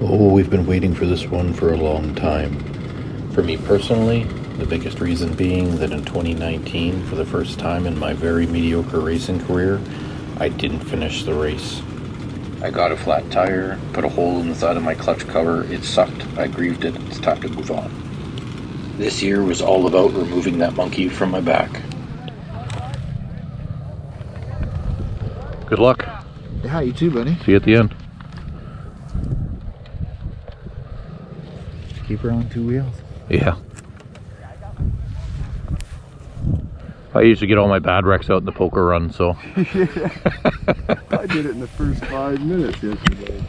Oh, we've been waiting for this one for a long time. For me personally, the biggest reason being that in 2019, for the first time in my very mediocre racing career, I didn't finish the race. I got a flat tire, put a hole in the side of my clutch cover, it sucked, I grieved it, it's time to move on. This year was all about removing that monkey from my back. Good luck. Yeah, you too, buddy. See you at the end. Keep her on two wheels. Yeah. I usually get all my bad wrecks out in the poker run, so. Yeah, I did it in the first 5 minutes yesterday.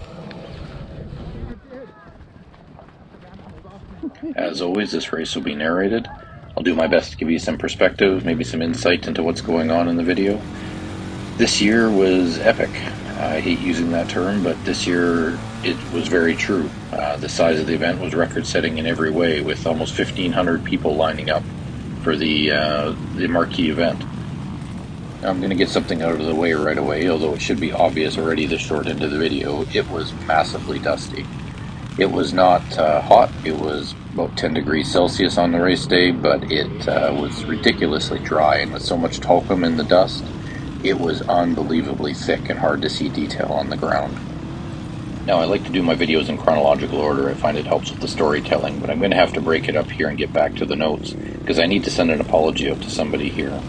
As always, this race will be narrated. I'll do my best to give you some perspective, maybe some insight into what's going on in the video. This year was epic. I hate using that term, but this year it was very true. The size of the event was record-setting in every way, with almost 1,500 people lining up for the marquee event. Now, I'm going to get something out of the way right away, although it should be obvious already this short into the video. It was massively dusty. It was not hot. It was about 10 degrees Celsius on the race day, but it was ridiculously dry, and with so much talcum in the dust, it was unbelievably thick and hard to see detail on the ground. Now, I like to do my videos in chronological order. I find it helps with the storytelling, but I'm going to have to break it up here and get back to the notes, because I need to send an apology out to somebody here.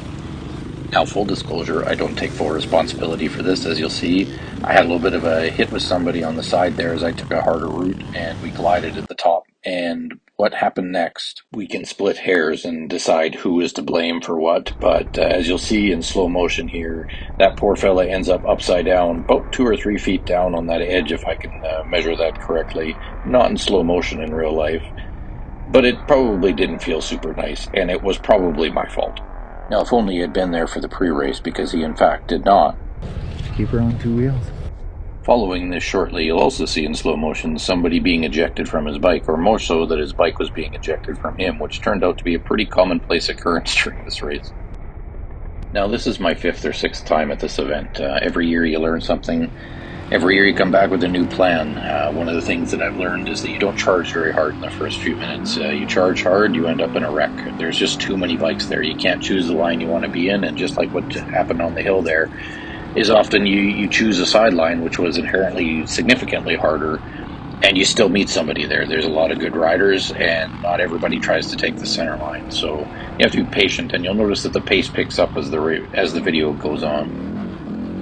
Now, full disclosure, I don't take full responsibility for this, as you'll see. I had a little bit of a hit with somebody on the side there as I took a harder route, and we collided at the top. And what happened next, we can split hairs and decide who is to blame for what, but as you'll see in slow motion here, that poor fella ends up upside down, about 2 or 3 feet down on that edge, if I can measure that correctly. Not in slow motion in real life, but it probably didn't feel super nice, and it was probably my fault. Now, if only he had been there for the pre-race, because he in fact did not. Keep her on two wheels. Following this shortly, you'll also see in slow motion somebody being ejected from his bike, or more so that his bike was being ejected from him, which turned out to be a pretty commonplace occurrence during this race. Now, this is my 5th or 6th time at this event. Every year you learn something. Every year you come back with a new plan. One of the things that I've learned is that you don't charge very hard in the first few minutes. You charge hard, you end up in a wreck. There's just too many bikes there. You can't choose the line you want to be in, and just like what happened on the hill there, is often you choose a sideline, which was inherently significantly harder, and you still meet somebody there. There's a lot of good riders, and not everybody tries to take the center line. So you have to be patient, and you'll notice that the pace picks up as the video goes on.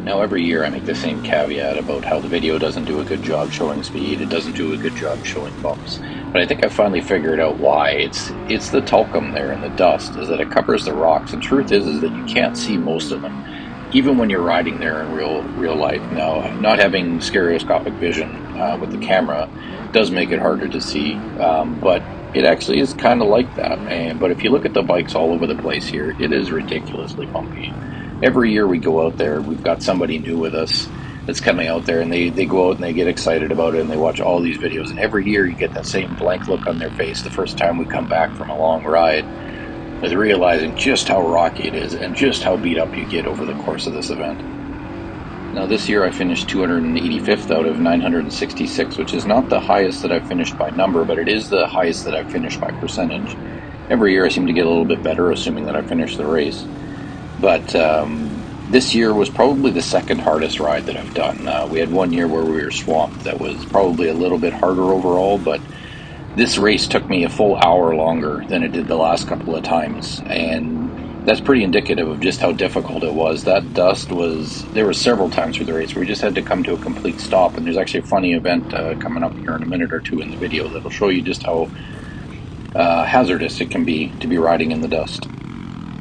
Now, every year I make the same caveat about how the video doesn't do a good job showing speed, it doesn't do a good job showing bumps. But I think I finally figured out why. It's the talcum there and the dust, is that it covers the rocks. And truth is that you can't see most of them, even when you're riding there in real life. Now, not having stereoscopic vision with the camera does make it harder to see, but it actually is kind of like that. But if you look at the bikes all over the place here, it is ridiculously bumpy. Every year we go out there, we've got somebody new with us that's coming out there, and they go out and they get excited about it, and they watch all these videos, and every year you get that same blank look on their face the first time we come back from a long ride, with realizing just how rocky it is and just how beat up you get over the course of this event. Now, this year I finished 285th out of 966, which is not the highest that I've finished by number, but it is the highest that I've finished by percentage. Every year I seem to get a little bit better, assuming that I finish the race. But this year was probably the second hardest ride that I've done. We had one year where we were swamped that was probably a little bit harder overall, but this race took me a full hour longer than it did the last couple of times, and that's pretty indicative of just how difficult it was. That dust was, there were several times through the race where we just had to come to a complete stop, and there's actually a funny event coming up here in a minute or two in the video that'll show you just how hazardous it can be to be riding in the dust.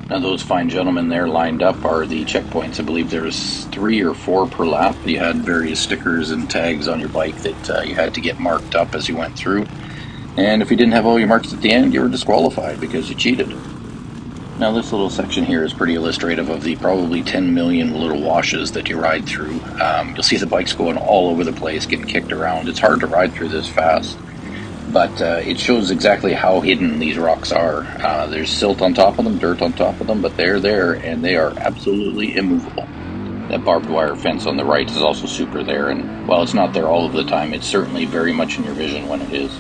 Now, those fine gentlemen there lined up are the checkpoints. I believe there's 3 or 4 per lap. You had various stickers and tags on your bike that you had to get marked up as you went through. And if you didn't have all your marks at the end, you were disqualified because you cheated. Now, this little section here is pretty illustrative of the probably 10 million little washes that you ride through. You'll see the bikes going all over the place, getting kicked around. It's hard to ride through this fast, but it shows exactly how hidden these rocks are. There's silt on top of them, dirt on top of them, but they're there, and they are absolutely immovable. That barbed wire fence on the right is also super there, and while it's not there all of the time, it's certainly very much in your vision when it is.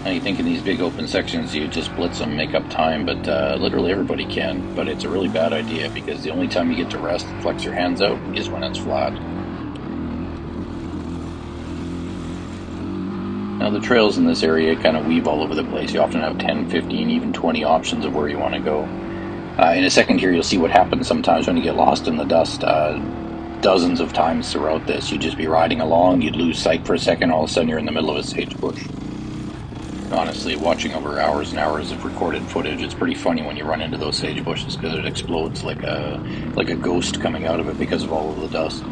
And you think in these big open sections you just blitz them, make up time, but literally everybody can. But it's a really bad idea, because the only time you get to rest and flex your hands out is when it's flat. Now the trails in this area kind of weave all over the place. You often have 10, 15, even 20 options of where you want to go. In a second here, you'll see what happens sometimes when you get lost in the dust. Dozens of times throughout this, you'd just be riding along, you'd lose sight for a second, all of a sudden you're in the middle of a sagebush. Honestly, watching over hours and hours of recorded footage, it's pretty funny when you run into those sage bushes, because it explodes like a ghost coming out of it because of all of the dust.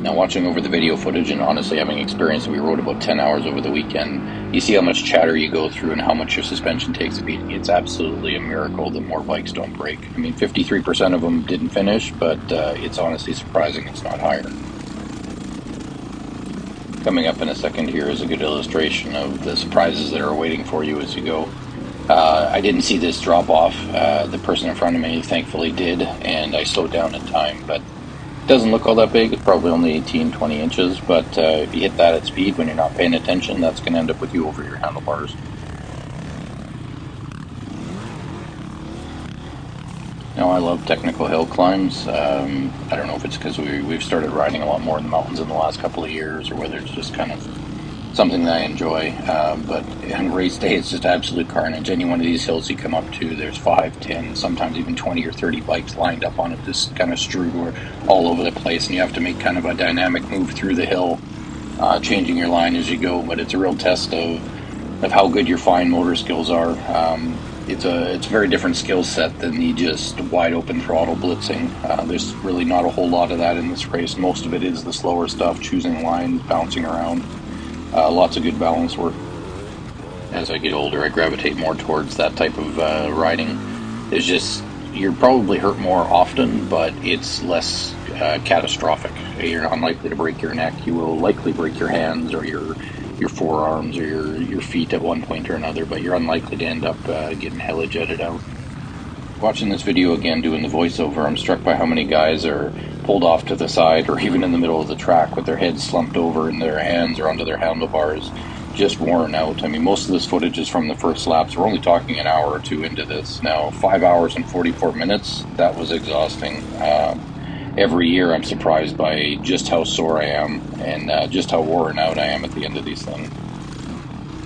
Now, watching over the video footage, and honestly having experienced, we rode about 10 hours over the weekend, you see how much chatter you go through and how much your suspension takes a beating. It's absolutely a miracle that more bikes don't break. I mean, 53% of them didn't finish, but it's honestly surprising it's not higher. Coming up in a second here is a good illustration of the surprises that are waiting for you as you go. I didn't see this drop off. The person in front of me thankfully did, and I slowed down in time, but it doesn't look all that big. It's probably only 18, 20 inches, but if you hit that at speed when you're not paying attention, that's going to end up with you over your handlebars. Now, I love technical hill climbs. I don't know if it's because we've started riding a lot more in the mountains in the last couple of years, or whether it's just kind of something that I enjoy. But on race day, it's just absolute carnage. Any one of these hills you come up to, there's 5, 10, sometimes even 20 or 30 bikes lined up on it, just kind of strewed all over the place, and you have to make kind of a dynamic move through the hill, changing your line as you go. But it's a real test of how good your fine motor skills are. It's a very different skill set than the just wide open throttle blitzing. There's really not a whole lot of that in this race. Most of it is the slower stuff, choosing lines, bouncing around. Lots of good balance work. As I get older, I gravitate more towards that type of riding. It's just, you're probably hurt more often, but it's less catastrophic. You're unlikely to break your neck. You will likely break your hands or your forearms or your feet at one point or another, but you're unlikely to end up getting hella jetted out. Watching this video again, doing the voiceover, I'm struck by how many guys are pulled off to the side or even in the middle of the track with their heads slumped over in their hands or onto their handlebars, just worn out. I mean, most of this footage is from the first laps. We're only talking an hour or two into this. Now, 5 hours and 44 minutes, that was exhausting. Every year I'm surprised by just how sore I am and just how worn out I am at the end of these things.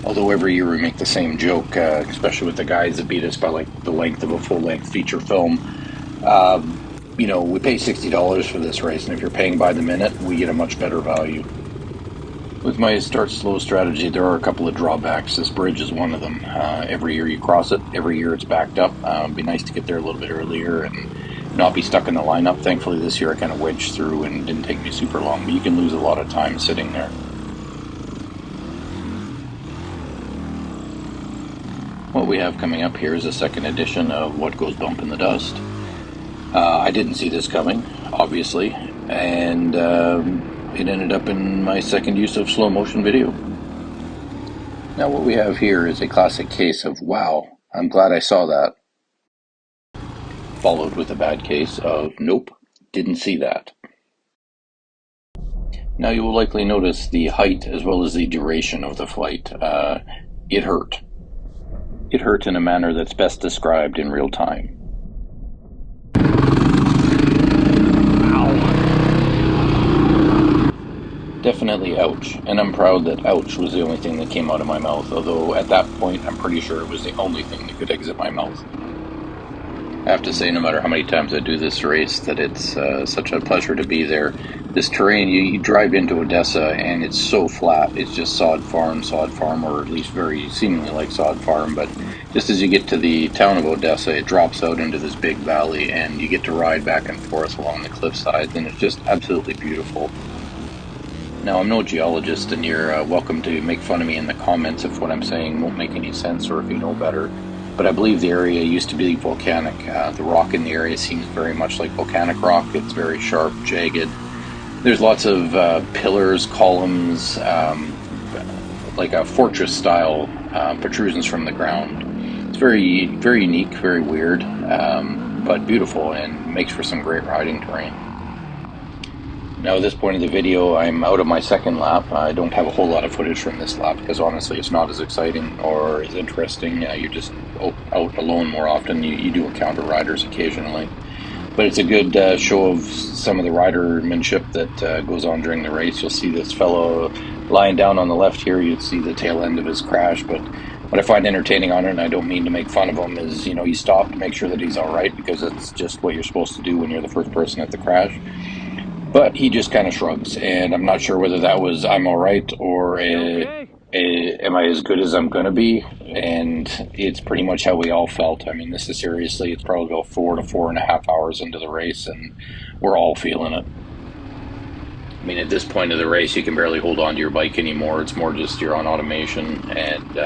Although every year we make the same joke, especially with the guys that beat us by like the length of a full-length feature film. We pay $60 for this race, and if you're paying by the minute, we get a much better value. With my start slow strategy, there are a couple of drawbacks. This bridge is one of them. Every year you cross it, every year it's backed up. It'd be nice to get there a little bit earlier and not be stuck in the lineup. Thankfully this year I kind of wedged through and it didn't take me super long, but you can lose a lot of time sitting there. What we have coming up here is a second edition of What Goes Bump in the Dust. I didn't see this coming, obviously, and it ended up in my second use of slow motion video. Now what we have here is a classic case of, wow, I'm glad I saw that, followed with a bad case of, nope, didn't see that. Now you will likely notice the height as well as the duration of the flight. It hurt. It hurt in a manner that's best described in real time. Definitely ouch, and I'm proud that ouch was the only thing that came out of my mouth, although at that point I'm pretty sure it was the only thing that could exit my mouth. I have to say, no matter how many times I do this race, that it's such a pleasure to be there. This terrain, you drive into Odessa and it's so flat. It's just sod farm, or at least very seemingly like sod farm. But just as you get to the town of Odessa, it drops out into this big valley and you get to ride back and forth along the cliffsides, and it's just absolutely beautiful. Now, I'm no geologist, and you're welcome to make fun of me in the comments if what I'm saying won't make any sense or if you know better. But I believe the area used to be volcanic. The rock in the area seems very much like volcanic rock. It's very sharp, jagged. There's lots of pillars, columns, like a fortress-style protrusions from the ground. It's very, very unique, very weird, but beautiful, and makes for some great riding terrain. Now at this point in the video, I'm out of my second lap. I don't have a whole lot of footage from this lap because honestly it's not as exciting or as interesting. You're just out alone more often. You do encounter riders occasionally. But it's a good show of some of the ridermanship that goes on during the race. You'll see this fellow lying down on the left here. You'd see the tail end of his crash. But what I find entertaining on it, and I don't mean to make fun of him, is, you know, you stop to make sure that he's all right because it's just what you're supposed to do when you're the first person at the crash. But he just kind of shrugs, and I'm not sure whether that was I'm all right or am I as good as I'm going to be, and it's pretty much how we all felt. I mean, this is seriously, it's probably about 4 to 4.5 hours into the race, and we're all feeling it. I mean, at this point of the race, you can barely hold on to your bike anymore. It's more just you're on automation, and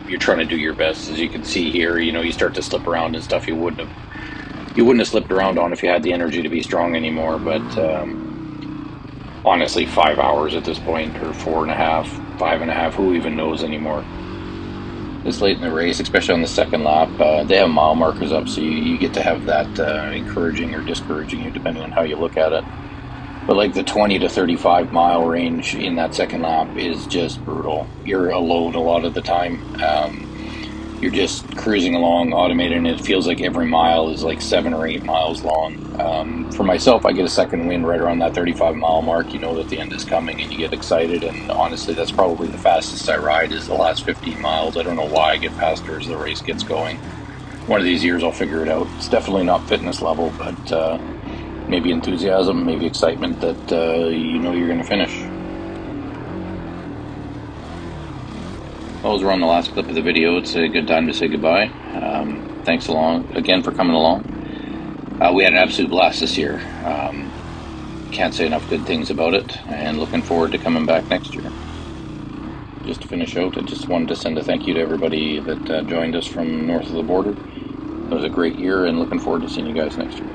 you're trying to do your best. As you can see here, you know, you start to slip around and stuff you wouldn't have slipped around on if you had the energy to be strong anymore. But honestly, 5 hours at this point, or 4.5, 5.5, who even knows anymore? This late in the race, especially on the second lap, they have mile markers up, so you get to have that encouraging or discouraging you, depending on how you look at it. But like the 20 to 35 mile range in that second lap is just brutal. You're alone a lot of the time. You're just cruising along, automated, and it feels like every mile is like 7 or 8 miles long. For myself, I get a second wind right around that 35 mile mark. You know that the end is coming and you get excited, and honestly, that's probably the fastest I ride is the last 15 miles. I don't know why I get faster as the race gets going. One of these years I'll figure it out. It's definitely not fitness level, but maybe enthusiasm, maybe excitement that you know you're going to finish. Well, as we're on the last clip of the video, it's a good time to say goodbye. Thanks again for coming along. We had an absolute blast this year. Can't say enough good things about it, and looking forward to coming back next year. Just to finish out, I just wanted to send a thank you to everybody that joined us from north of the border. It was a great year, and looking forward to seeing you guys next year.